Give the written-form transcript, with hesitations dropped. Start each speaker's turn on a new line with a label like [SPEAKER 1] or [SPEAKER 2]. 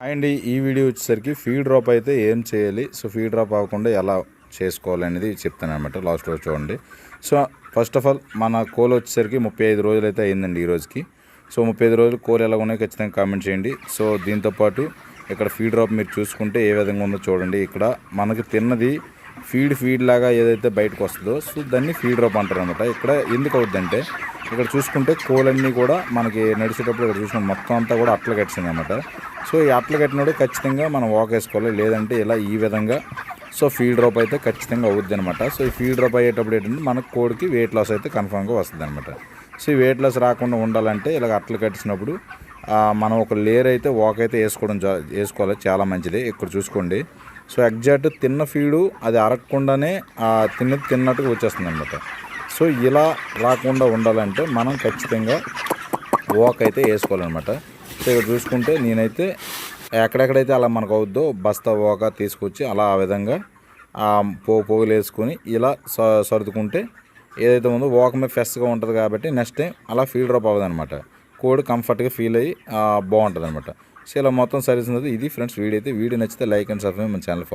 [SPEAKER 1] And ఈ video వచ్చేసరికి feed drop అయితే ఏం చేయాలి, సో ఫీడ్ డ్రాప్ అవ్వకుండా ఎలా చేసుకోవాలి అనేది చెప్తాను అనమాట. లాస్ట్లో చూడండి. సో ఫస్ట్ ఆఫ్ ఆల్ మన కోల్ వచ్చేసరికి 35 రోజులు అయితే అయిందండి ఈ రోజుకి. సో 35 రోజులు కోల్ ఎలా ఉన్నాయో ఖచ్చితంగా కామెంట్ చేయండి. సో దీంతోపాటు ఇక్కడ ఫీడ్ డ్రాప్ మీరు చూసుకుంటే ఏ విధంగా ఉందో చూడండి. ఇక్కడ మనకి తిన్నది ఫీడ్ లాగా ఏదైతే బయటకు వస్తుందో సో దాన్ని ఫీడ్ డ్రాప్ అంటారు అనమాట. ఇక్కడ ఎందుకు అవుద్దంటే ఇక్కడ చూసుకుంటే కోలన్నీ కూడా మనకి నడిచేటప్పుడు ఇక్కడ చూసుకుంటే మొత్తం అంతా కూడా అట్ల కట్టింది అనమాట. సో ఈ అట్ల కట్టినప్పుడు ఖచ్చితంగా మనం వాక్ వేసుకోవాలి, లేదంటే ఇలా ఈ విధంగా సో ఫీడ్ డ్రాప్ అయితే ఖచ్చితంగా అవుద్ది అనమాట. సో ఈ ఫీడ్ డ్రాప్ అయ్యేటప్పుడు ఏంటంటే మనకు కోడికి వెయిట్ లాస్ అయితే కన్ఫామ్గా వస్తుంది అనమాట. సో ఈ వెయిట్ లాస్ రాకుండా ఉండాలంటే ఇలాగ అట్ల కట్టినప్పుడు మనం ఒక లేయర్ అయితే వాక్ అయితే వేసుకోవాలి, చాలా మంచిది. ఇక్కడ చూసుకోండి. సో ఎగ్జాక్ట్ తిన్న ఫీడు అది అరగకుండానే తిన్నట్టుగా వచ్చేస్తుంది అనమాట. సో ఇలా రాకుండా ఉండాలంటే మనం ఖచ్చితంగా వాక్ అయితే వేసుకోవాలన్నమాట. సో ఇక్కడ చూసుకుంటే నేనైతే ఎక్కడెక్కడైతే అలా మనకు అవుద్దో బస్తా వాక తీసుకొచ్చి అలా ఆ విధంగా పోగులు వేసుకొని ఇలా సర్దుకుంటే ఏదైతే ఉందో వాక్ మీద ఫ్రెష్గా ఉంటుంది కాబట్టి నెక్స్ట్ టైం అలా ఫీడ్ డ్రాప్ అవ్వదు అనమాట. కోడి కంఫర్ట్గా ఫీల్ అయ్యి బాగుంటుంది అనమాట. సో ఇలా మొత్తం సర్వీస్ ఉంది. ఇది ఫ్రెండ్స్ వీడియో అయితే. వీడియో నచ్చితే లైక్ అండ్ సబ్స్క్రైబ్ మన ఛానల్